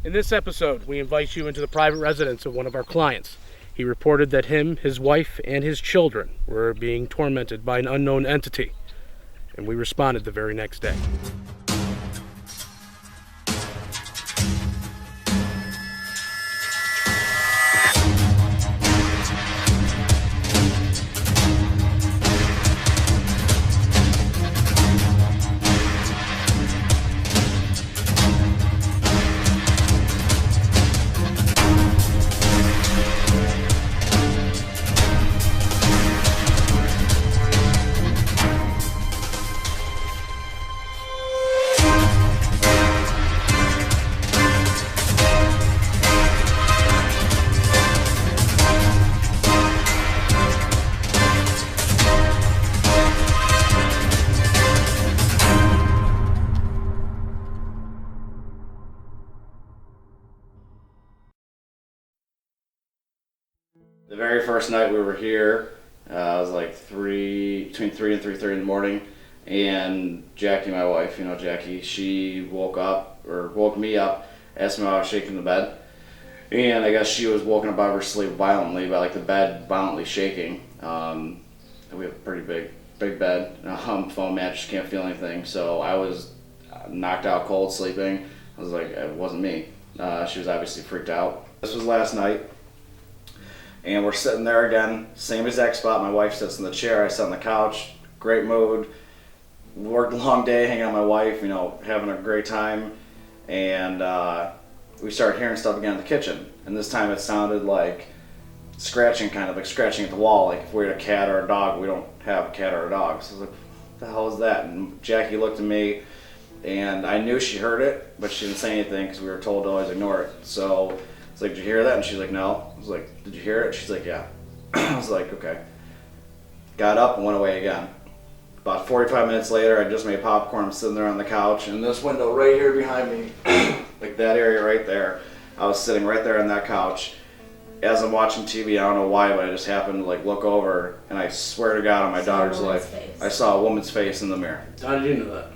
In this episode, we invite you into the private residence of one of our clients. He reported that him, his wife, and his children were being tormented by an unknown entity, and we responded the very next day. The very first night we were here, it was like between 3 and 3:30 in the morning, and Jackie, my wife, Jackie, she woke me up, asked me why I was shaking the bed, and I guess she was woken up out of her sleep violently by like the bed violently shaking. We have a pretty big bed, foam mattress, can't feel anything, so I was knocked out cold sleeping. I was like, it wasn't me. She was obviously freaked out. This was last night. And we're sitting there again, same exact spot. My wife sits in the chair, I sit on the couch, great mood. Worked a long day, hanging out with my wife, having a great time. And we started hearing stuff again in the kitchen. And this time it sounded like scratching, kind of like scratching at the wall. Like if we had a cat or a dog, we don't have a cat or a dog. So I was like, what the hell is that? And Jackie looked at me, and I knew she heard it, but she didn't say anything because we were told to always ignore it. So it's like, did you hear that? And she's like, no. I was like, did you hear it? She's like, yeah. I was like, okay. Got up and went away again. About 45 minutes later, I just made popcorn. I'm sitting there on the couch, and this window right here behind me, like that area right there, I was sitting right there on that couch. As I'm watching TV, I don't know why, but I just happened to look over, and I swear to God on my daughter's life, I saw a woman's face in the mirror. How did you know that?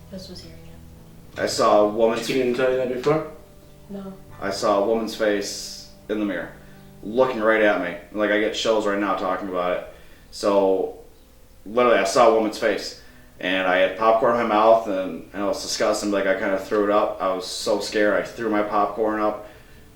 Just was hearing it. I saw a woman's... She didn't tell you that before? No. I saw a woman's face in the mirror, looking right at me. Like, I get chills right now talking about it. So, literally, I saw a woman's face, and I had popcorn in my mouth, and it was disgusting. Like, I kind of threw it up. I was so scared. I threw my popcorn up.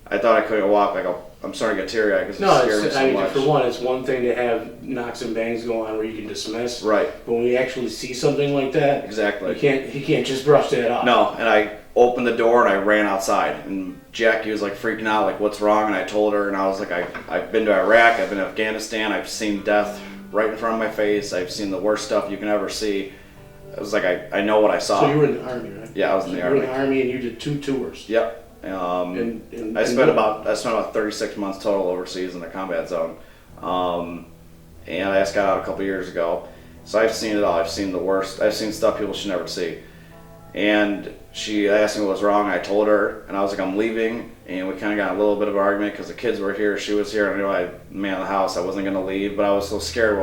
I thought I couldn't walk. I'm starting to get teary-eyed because it scared me so much. For one, it's one thing to have knocks and bangs go on where you can dismiss. Right. But when you actually see something like that, exactly, you can't just brush that off. No, and I opened the door and I ran outside, and Jackie was freaking out, what's wrong? And I told her, and I was like, I've been to Iraq, I've been to Afghanistan, I've seen death right in front of my face, I've seen the worst stuff you can ever see. It was like, I know what I saw. So you were in the Army, right? Yeah, I was in the Army. You were in the Army and you did 2 tours. Yep. I spent about 36 months total overseas in a combat zone. And I just got out a couple years ago. So I've seen it all. I've seen the worst. I've seen stuff people should never see. And she asked me what was wrong. I told her, and I was like, I'm leaving. And we kind of got a little bit of an argument because the kids were here, she was here, and I knew I had the man of the house. I wasn't going to leave, but I was so scared.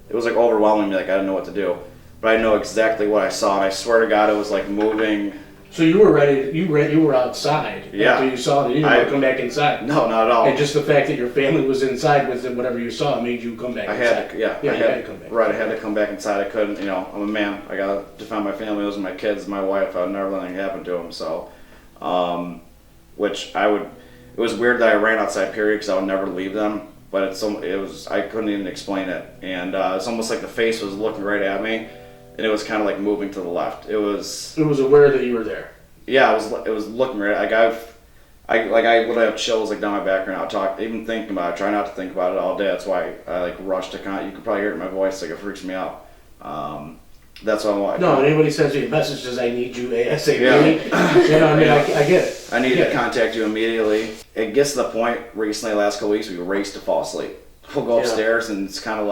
It was overwhelming me. I didn't know what to do. But I know exactly what I saw, and I swear to God, it was moving. So you were ready. You were outside. Yeah. After you saw it, you didn't want to come back inside. No, not at all. And just the fact that your family was inside with whatever you saw made you come back inside. I had to come back. Right, I had to come back inside. I couldn't. I'm a man. I gotta defend my family. Those are my kids, my wife. I would never let anything happen to them. So, It was weird that I ran outside. Period, because I would never leave them. But I couldn't even explain it. And it's almost like the face was looking right at me. And it was kind of moving to the left. It was aware that you were there. Yeah, it was looking right. I would have chills down my back right now. Even thinking about it. Try not to think about it all day. That's why I rush to you can probably hear it in my voice. It freaks me out. That's what I want. No, when anybody sends me a message says I need you ASAP. Yeah. I get it. I need to contact you immediately. It gets to the point recently, the last couple weeks, we race to fall asleep. We'll go upstairs, and it's kind of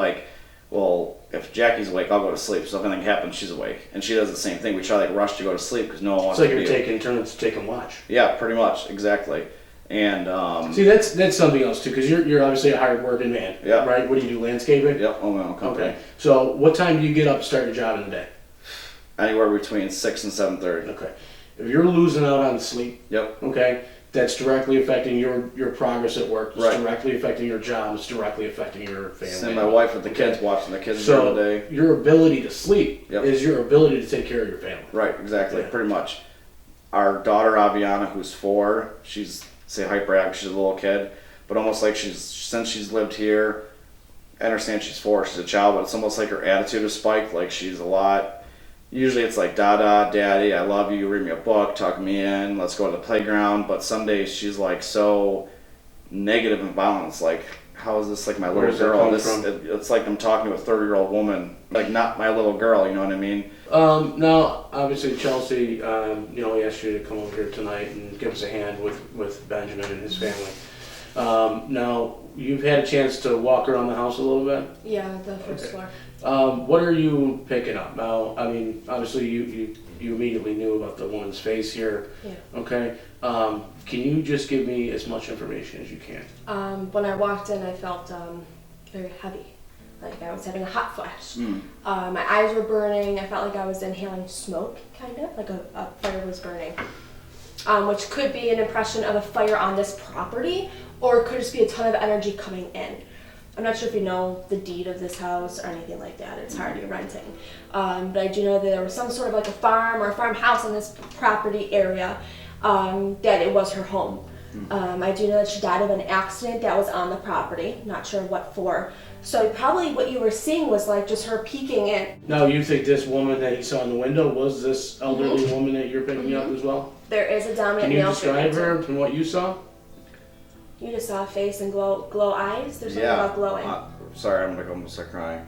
well, if Jackie's awake, I'll go to sleep. So if anything happens, she's awake. And she does the same thing. We try rush to go to sleep because no one wants to be. It's like you're taking turns to take and watch. Yeah, pretty much. Exactly. And see, that's something else too, because you're obviously a hard working man. Yeah. Right? What do you do, landscaping? Yep, own my own company. Okay. So what time do you get up to start your job in the day? Anywhere between 6 and 7:30. Okay. If you're losing out on sleep, Yep. okay, that's directly affecting your progress at work. It's Right. directly affecting your job. It's directly affecting your family. Send my wife with the kids, watching the kids So during the day. your ability to sleep Yep. is your ability to take care of your family. Right, exactly, Yeah. pretty much. Our daughter Aviana, who's 4, she's say hyperactive. She's a little kid, but almost like since she's lived here. I understand she's 4, she's a child, but it's almost like her attitude is spiked. Like she's a lot. Usually it's like, Dada, Daddy, I love you, read me a book, tuck me in, let's go to the playground. But some days she's like so negative and violent. It's like, how is this like my Where little does that girl? come from? It's like I'm talking to a 30-year-old woman, like not my little girl, you know what I mean? Now, obviously, Chelsea, we asked you to come over here tonight and give us a hand with Benjamin and his family. Now, you've had a chance to walk around the house a little bit. Yeah, the first Okay. floor. What are you picking up? Now, I mean, obviously, you immediately knew about the woman's face here. Yeah. Okay. Can you just give me as much information as you can? When I walked in, I felt very heavy. Like I was having a hot flash. My eyes were burning. I felt like I was inhaling smoke, kind of, like a fire was burning. Which could be an impression of a fire on this property, or it could just be a ton of energy coming in. I'm not sure if you know the deed of this house or anything like that. It's hard, you're renting. But I do know that there was some sort of like a farm or a farmhouse in this property area, that it was her home. I do know that she died of an accident that was on the property. Not sure what for. So probably what you were seeing was like just her peeking in. Now, you think this woman that you saw in the window was this elderly woman that you're picking up as well? There is a dominant Can you male describe figure, her from what you saw? too. You just saw a face and glow eyes. There's something about glowing. Sorry, I'm gonna almost start crying.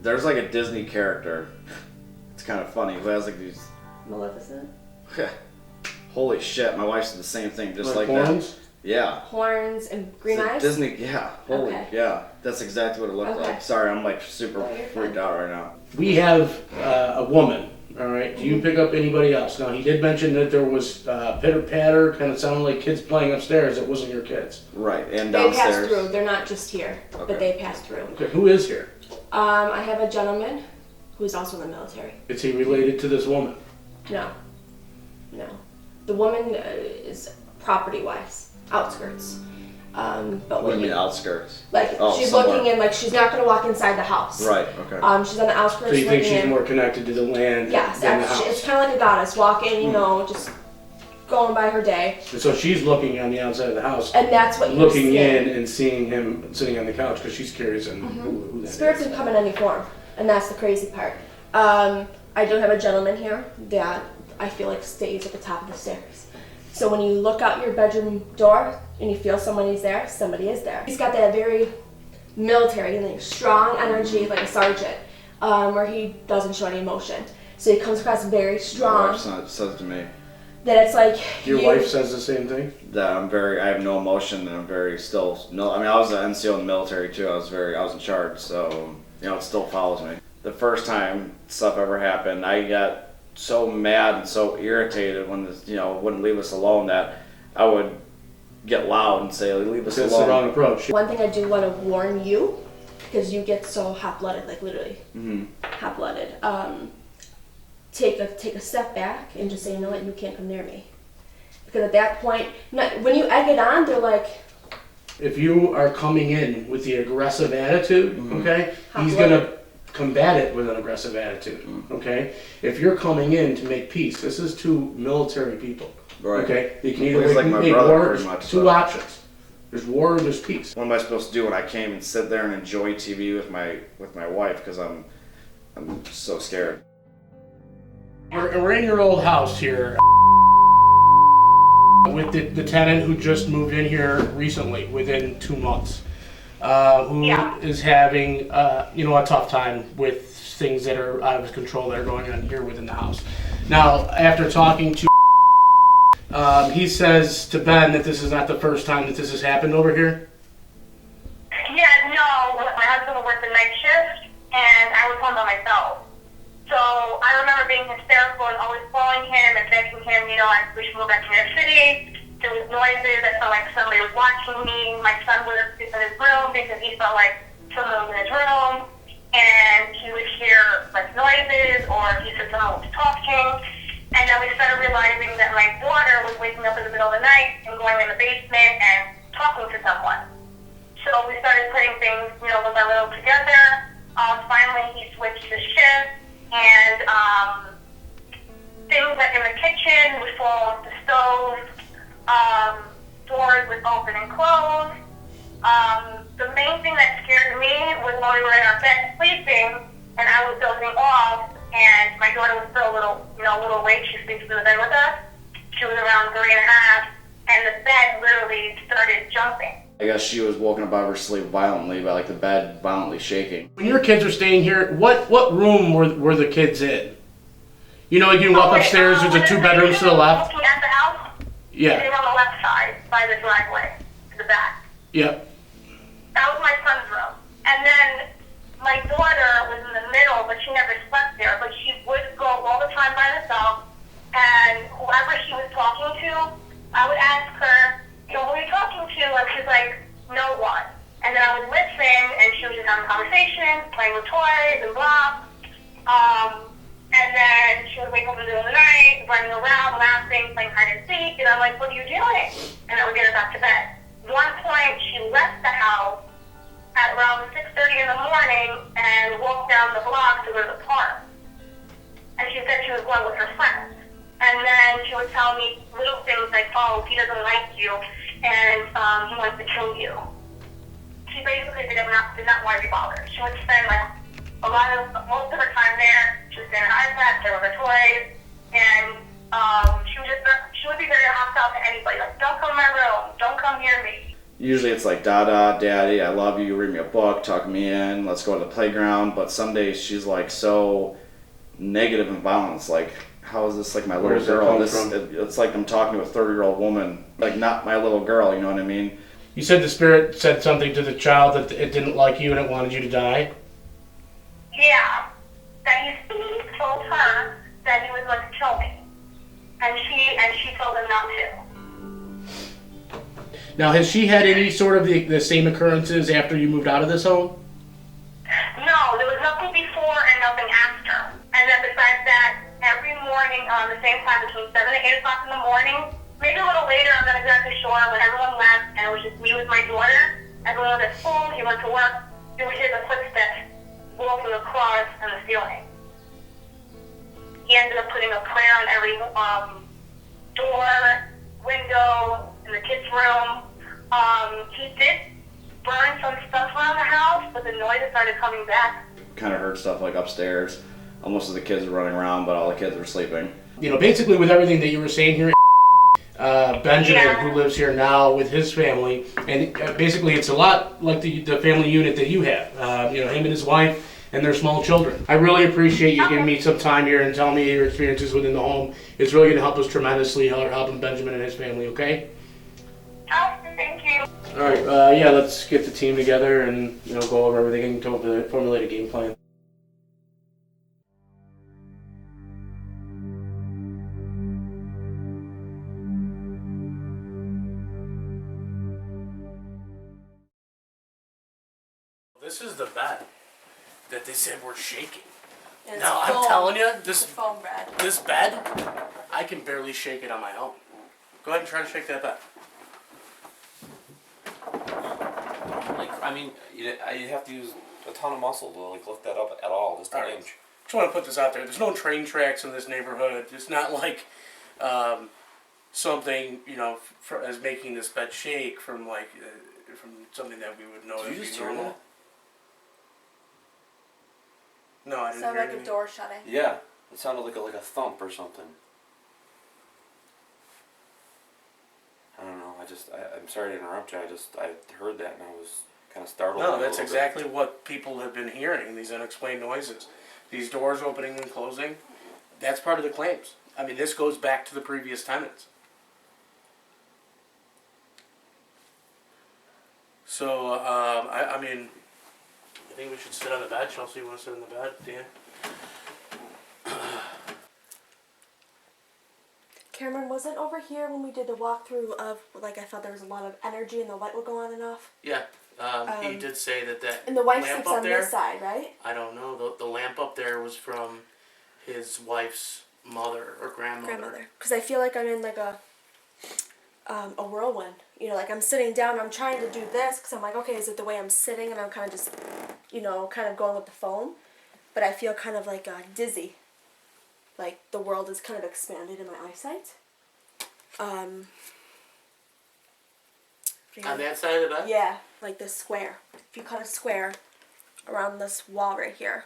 There's like a Disney character. It's kind of funny. Who has like these. Maleficent. Holy shit! My wife said the same thing, just like horns? that. Yeah. Horns and green It's a eyes. Disney. Yeah. Holy. Okay. Yeah. That's exactly what it looked Okay. like. Sorry, I'm like super No, you're freaked fine. out right now. We have a woman, all right? Do you pick up anybody else? Now, he did mention that there was pitter-patter, kind of sounded like kids playing upstairs. It wasn't your kids. Right, and They pass downstairs. through. They're not just here, Okay. but they pass through. Okay, who is here? I have a gentleman who's also in the military. Is he related to this woman? No. The woman is property-wise, outskirts. But What do when you mean outskirts? like Oh, she's somewhere. looking in, like she's not gonna walk inside the house. Right. Okay. She's on the outskirts So you think looking she's in. more connected to the land Yes, than the it's house? kind of like a goddess walking, you know, just going by her day, And so she's looking on the outside of the house, and that's what you're looking seeing. in and seeing him sitting on the couch because she's curious and who that Spirits is. can come in any form, and that's the crazy part. I do have a gentleman here that I feel like stays at the top of the stairs. So when you look out your bedroom door and you feel someone is there, somebody is there. He's got that very military, like strong energy, like a sergeant, where he doesn't show any emotion. So he comes across very My strong. wife says to me That it's like Your you- wife says the same thing? that I have no emotion, and I'm very still. No, I mean, I was an NCO in the military too. I was in charge, so it still follows me. The first time stuff ever happened, I got so mad and so irritated when this, wouldn't leave us alone that I would get loud and say, "Leave us That's alone." the wrong approach. One thing I do want to warn you, because you get so hot-blooded, like literally hot-blooded. Take a step back and just say, you know what, you can't come near me. Because at that point, when you egg it on, they're like, If you are coming in with the aggressive attitude, okay, Hot he's blooded. gonna combat it with an aggressive attitude, okay? If you're coming in to make peace, this is two military people, Right. okay? You can either He's like my make brother, war, pretty there's much, two so. options. There's war or there's peace. What am I supposed to do when I came and sit there and enjoy TV with my wife? Because I'm so scared. We're in your old house here with the tenant who just moved in here recently, within 2 months, who is having a tough time with things that are out of his control that are going on here within the house. Now, after talking to he says to Ben that this is not the first time that this has happened over here. Yeah, no. My husband worked the night shift, and I was home by myself. So I remember being hysterical and always calling him and begging him, we should move back to New York City. There was noises. I felt like somebody was watching me. My son would sleep in his room because he felt like someone was in his room. And he would hear like noises, or he said someone was talking. And then we started realizing that my daughter was waking up in the middle of the night and going in the basement and talking to someone. So we started putting things, little by little together. Finally, he switched the shift, and things like in the kitchen would fall off the stove. Doors would open and close. The main thing that scared me was when we were in our bed sleeping, and I was dozing off, and my daughter was still a little awake. She sleeps in the bed with us. She was around 3.5, and the bed literally started jumping. I guess she was woken up out of her sleep violently by like the bed violently shaking. When your kids are staying here, what room were the kids in? You know, like you can walk upstairs, there's a 2 bedrooms to the left. Looking at the house? Yeah. They were on the left side by the driveway to the back. Yep. That was my son's room. And then my daughter was in the middle, but she never slept there. But she would go all the time by herself, and whoever she was talking to, I would ask her, who are you talking to? And she's like, no one. And then I would listen, and she was just having conversations, playing with toys and blah. And then she would wake up in the middle of the night, running around, laughing, playing hide and seek. And I'm like, what are you doing? And I would get her back to bed. One point, she left the house at around 6:30 in the morning and walked down the block to go to the park. And she said she was going with her friends. And then she would tell me little things like, oh, he doesn't like you, and he wants to kill you. She basically did not want to be bothered. She would spend like most of her time there. She would stay on her iPad, play with her toys, and she would be very hostile to anybody. Like, don't come in my room, don't come near me. Usually it's like, Dada, Daddy, I love you, read me a book, tuck me in, let's go to the playground. But some days she's like so negative and violent. It's like, how is this like my little girl? It's like I'm talking to a 30-year-old woman, like not my little girl, you know what I mean? You said the spirit said something to the child that it didn't like you and it wanted you to die? Yeah. That he told her that he was going to kill me. And she told him not to. Now, has she had any sort of the same occurrences after you moved out of this home? No, there was nothing before and nothing after. And then besides that, every morning the same time, between 7 and 8 o'clock in the morning, maybe a little later, I'm not exactly sure, when everyone left and it was just me with my daughter, everyone was at school, he went to work, you would hear the footsteps walking across in the ceiling. He ended up putting a prayer on every door, window, in the kids' room. He did burn some stuff around the house, but the noises started coming back. Kind of heard stuff like upstairs. Most of the kids were running around, but all the kids were sleeping. You know, basically with everything that you were saying here, Benjamin, who lives here now with his family, and basically it's a lot like the family unit that you have. You know, him and his wife and their small children. I really appreciate you giving me some time here and telling me your experiences within the home. It's really going to help us tremendously, helping Benjamin and his family, okay? Oh, thank you. All right, yeah, let's get the team together and, you know, go over everything and come up with a formulated game plan. This is the bed that they said we're shaking. It's Now, foam. I'm telling you, It's foam bread. this bed, I can barely shake it on my own. Go ahead and try to shake that bed. Like, I mean, you have to use a ton of muscle to like lift that up at all, just an Alright. inch. Just want to put this out there. There's no train tracks in this neighborhood. It's not like something, you know, as making this bed shake from like from something that we would know Did to you be just hear normal. that? No, I didn't Sound hear like a anything. door shutting. Yeah, it sounded like a thump or something. I don't know. I'm sorry to interrupt you. I heard that and I was kind of startled. No, a that's little exactly what people have been hearing, these unexplained noises. These doors opening and closing, that's part of the claims. I mean, this goes back to the previous tenants. So, I mean, I think we should sit on the bed. Chelsea, you want to sit on the bed? Dan? Cameron, wasn't over here when we did the walkthrough of, like, I felt there was a lot of energy and the light would go on and off? Yeah, he did say that And the wife lamp sleeps up on there, this side, right? I don't know, the lamp up there was from his wife's mother or Grandmother. Because I feel like I'm in like a whirlwind. You know, like I'm sitting down, I'm trying to do this because I'm like, okay, is it the way I'm sitting? And I'm kind of just, you know, kind of going with the phone. But I feel kind of like dizzy. Like the world is kind of expanded in my eyesight. On that side of the bed? Yeah, like this square. If you cut a square around this wall right here,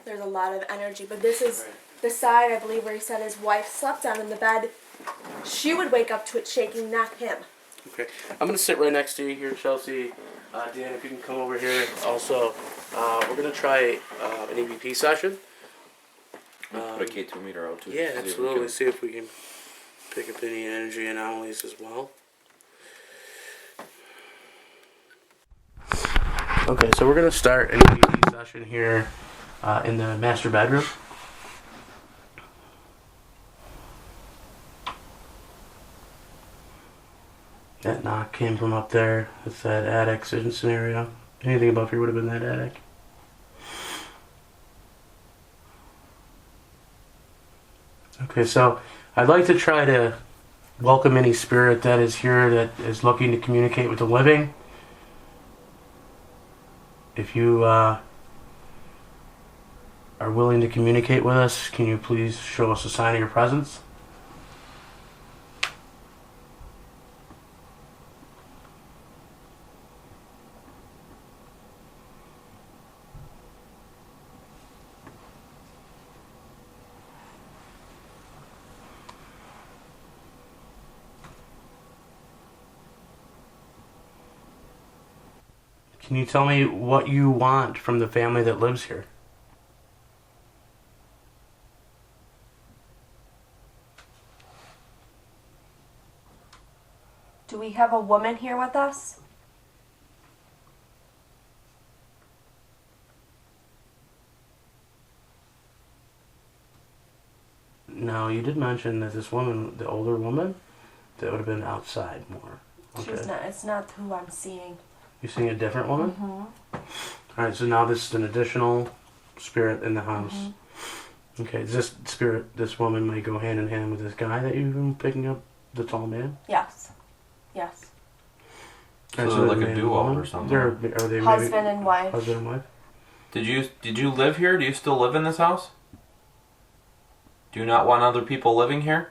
there's a lot of energy. But this is the side, I believe, where he said his wife slept on in the bed. She would wake up to it shaking, not him. Okay. I'm going to sit right next to you here, Chelsea. Dan, if you can come over here. Also, we're going to try an EVP session. Put a K2 meter out too. Yeah, absolutely. See if we can pick up any energy anomalies as well. Okay, so we're going to start an EVP session here in the master bedroom. That knock came from up there. It's that attic scenario. Anything above here would have been that attic. Okay, so I'd like to try to welcome any spirit that is here that is looking to communicate with the living. If you are willing to communicate with us, can you please show us a sign of your presence? Can you tell me what you want from the family that lives here? Do we have a woman here with us? No, you did mention that this woman, the older woman, that would have been outside more. Okay. She's not. It's not who I'm seeing. You're seeing a different woman? Mm-hmm. Alright, so now this is an additional spirit in the house. Mm-hmm. Okay, this woman might go hand in hand with this guy that you've been picking up, the tall man? Yes. Yes. So they're like a duo or something. Are they Husband and wife. Husband and wife? Did you live here? Do you still live in this house? Do you not want other people living here?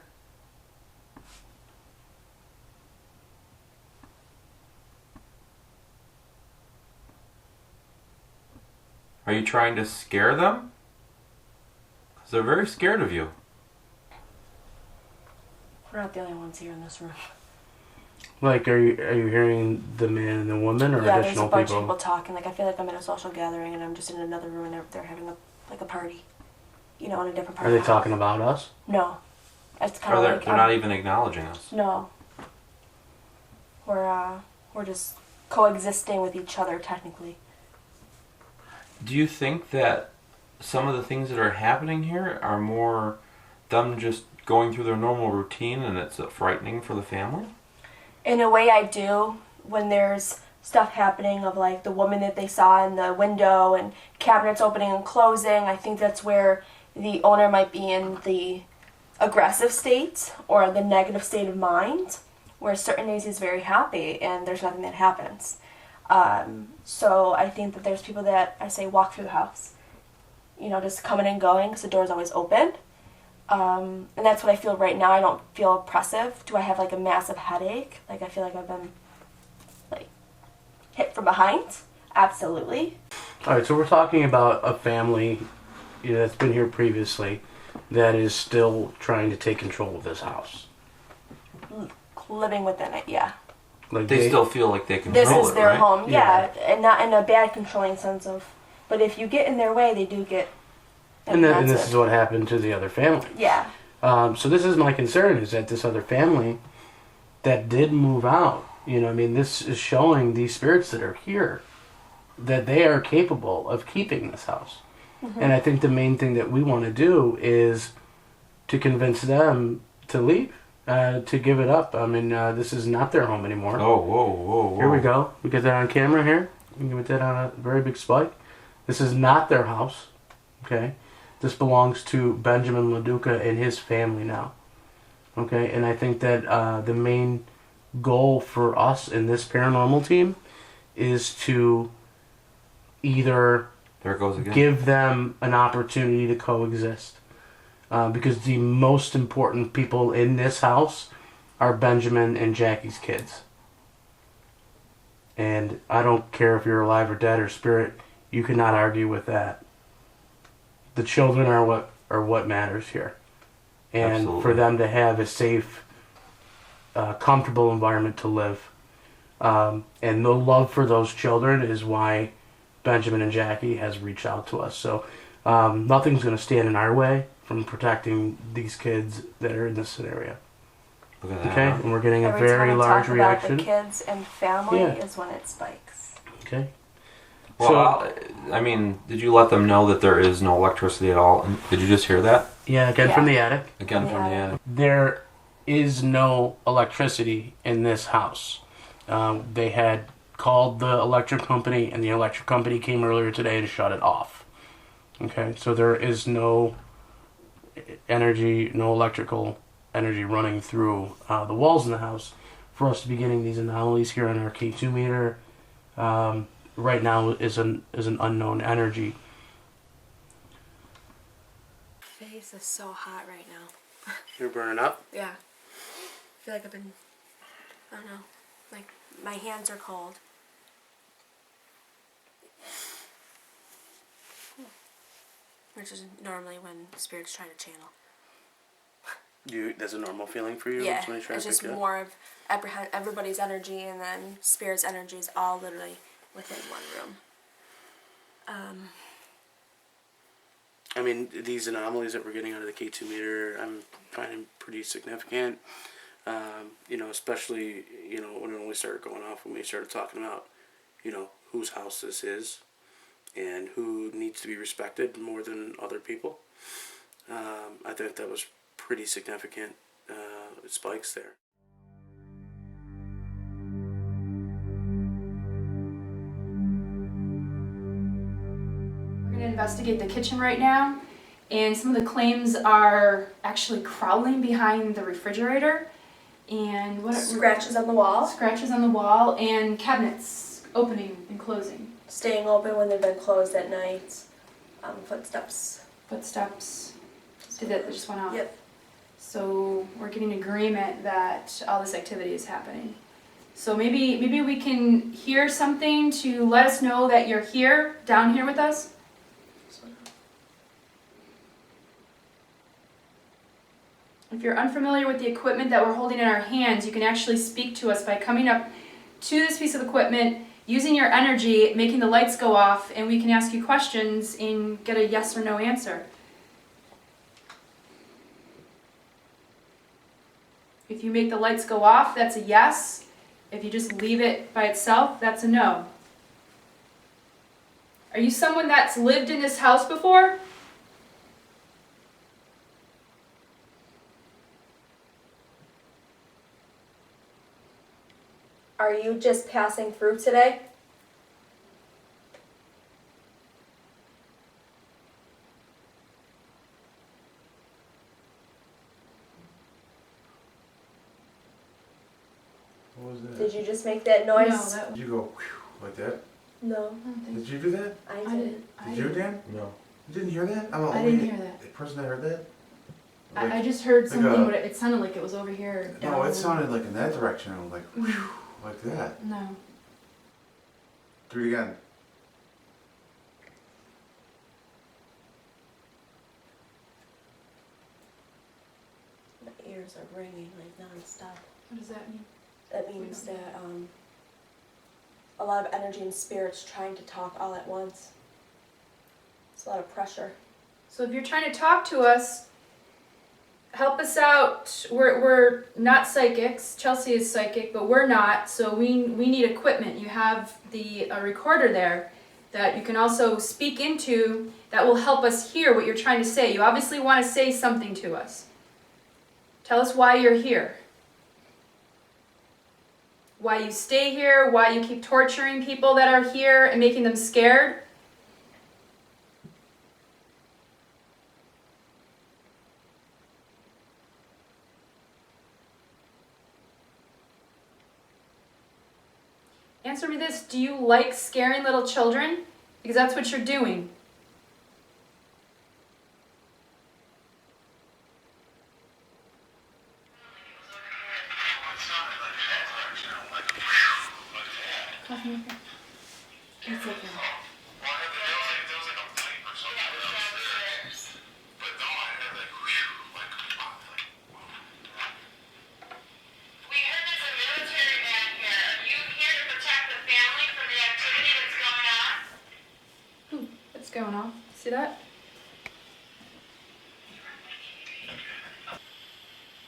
Are you trying to scare them? Because they're very scared of you. We're not the only ones here in this room. Like, are you hearing the man and the woman, or yeah, additional there's a bunch people? of people talking. Like, I feel like I'm in a social gathering and I'm just in another room and they're having a party. You know, in a different part. Are they talking about us? No. It's kind of like they're not even acknowledging us. No. We're just coexisting with each other technically. Do you think that some of the things that are happening here are more them just going through their normal routine and it's frightening for the family? In a way I do, when there's stuff happening of like the woman that they saw in the window and cabinets opening and closing. I think that's where the owner might be in the aggressive state or the negative state of mind, where certain days he's very happy and there's nothing that happens. So I think that there's people that I say walk through the house, you know, just coming and going because the door's always open. And that's what I feel right now. I don't feel oppressive. Do I have like a massive headache? Like I feel like I've been like hit from behind? Absolutely. All right, so we're talking about a family, you know, that's been here previously that is still trying to take control of this house. Living within it, yeah. Like they still feel like they control it, This is their right? home, yeah, and not in a bad controlling sense of, but if you get in their way, they do get. And this is what happened to the other family. Yeah. So this is my concern, is that this other family that did move out, you know, I mean, this is showing these spirits that are here that they are capable of keeping this house. Mm-hmm. And I think the main thing that we want to do is to convince them to leave, to give it up. I mean, this is not their home anymore. Oh, whoa. Here we go. We get that on camera here. We get that on a very big spike. This is not their house. Okay? This belongs to Benjamin LaDuca and his family now. Okay, and I think that the main goal for us in this paranormal team is to either There it goes again. give them an opportunity to coexist. Because the most important people in this house are Benjamin and Jackie's kids. And I don't care if you're alive or dead or spirit, you cannot argue with that. The children are what matters here. And Absolutely. for them to have a safe, comfortable environment to live. And the love for those children is why Benjamin and Jackie has reached out to us. So nothing's going to stand in our way from protecting these kids that are in this scenario. Look at that. Okay? And we're getting a Every very time I large talk reaction. about the kids and family Yeah. is when it spikes. Okay? Well, I mean, did you let them know that there is no electricity at all? And did you just hear that? Yeah, again from the attic. Again from the attic. There is no electricity in this house. They had called the electric company, and the electric company came earlier today to shut it off. Okay, so there is no energy, no electrical energy running through the walls in the house for us to be getting these anomalies here on our K2 meter. Right now is an unknown energy. Face is so hot right now. You're burning up? Yeah. I feel like I've been, I don't know, like my hands are cold. Which is normally when spirits try to channel. That's a normal feeling for you? Yeah, Somebody trying it's to just pick you up? more of everybody's energy, and then spirit's energy is all literally within one room. I mean, these anomalies that we're getting out of the K2 meter, I'm finding pretty significant. Especially, when it only started going off, when we started talking about, whose house this is and who needs to be respected more than other people. I think that was pretty significant spikes there. We're going to investigate the kitchen right now, and some of the claims are actually crawling behind the refrigerator, and what Scratches on the wall. Scratches on the wall, and cabinets opening and closing. Staying open when they've been closed at night. Footsteps. Footsteps. That just went off. Yep. So we're getting agreement that all this activity is happening. So maybe we can hear something to let us know that you're here, down here with us. If you're unfamiliar with the equipment that we're holding in our hands, you can actually speak to us by coming up to this piece of equipment, using your energy, making the lights go off, and we can ask you questions and get a yes or no answer. If you make the lights go off, that's a yes. If you just leave it by itself, that's a no. Are you someone that's lived in this house before? Are you just passing through today? What was that? Did you just make that noise? No, that Did you go whew, like that? No, I don't think Did you do that? I I didn't. didn't. Did you, Dan? No. You didn't hear that? I'm the I only didn't hear that. person that heard that? I just heard like something, a- but it sounded like it was over here. No, down. it sounded like in that direction. I'm like, whew, like that. No. Do it again. My ears are ringing like non-stop. What does that mean? That means that a lot of energy and spirits trying to talk all at once. It's a lot of pressure. So if you're trying to talk to us, help us out. We're not psychics. Chelsea is psychic, but we're not. So we need equipment. You have the recorder there that you can also speak into that will help us hear what you're trying to say. You obviously want to say something to us. Tell us why you're here. Why you stay here, why you keep torturing people that are here and making them scared. Answer me this, do you like scaring little children? Because that's what you're doing. It's okay. What's going on? See that?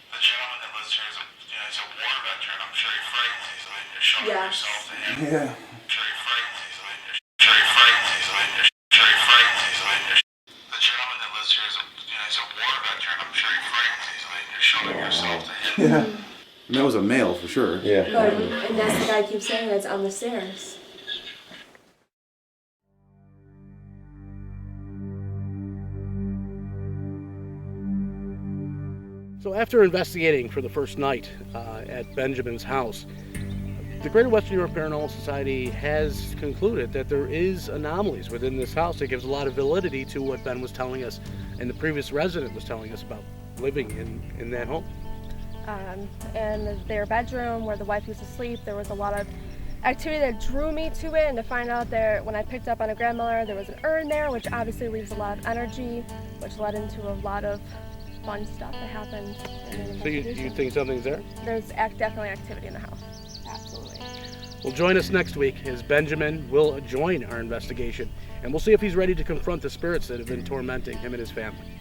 The gentleman that lives here is he's a war veteran. I'm sure you're frightened easily. You're showing yourself to him. Yeah. I'm sure you're frightened easily. You're frightened easily. You're frightened easily. The gentleman that lives here is he's a war veteran. I'm sure you're frightened easily. You're showing yourself to him. Yeah. And that was a male for sure. Yeah. And that's the guy keeps saying that's on the stairs. So after investigating for the first night at Benjamin's house, the Greater Western New York Paranormal Society has concluded that there is anomalies within this house that gives a lot of validity to what Ben was telling us and the previous resident was telling us about living in that home. In their bedroom where the wife used to sleep, there was a lot of activity that drew me to it, and to find out there when I picked up on a grandmother, there was an urn there, which obviously leaves a lot of energy, which led into a lot of fun stuff that happened. So you think something's there? There's definitely activity in the house. Absolutely. Well, join us next week as Benjamin will join our investigation, and we'll see if he's ready to confront the spirits that have been tormenting him and his family.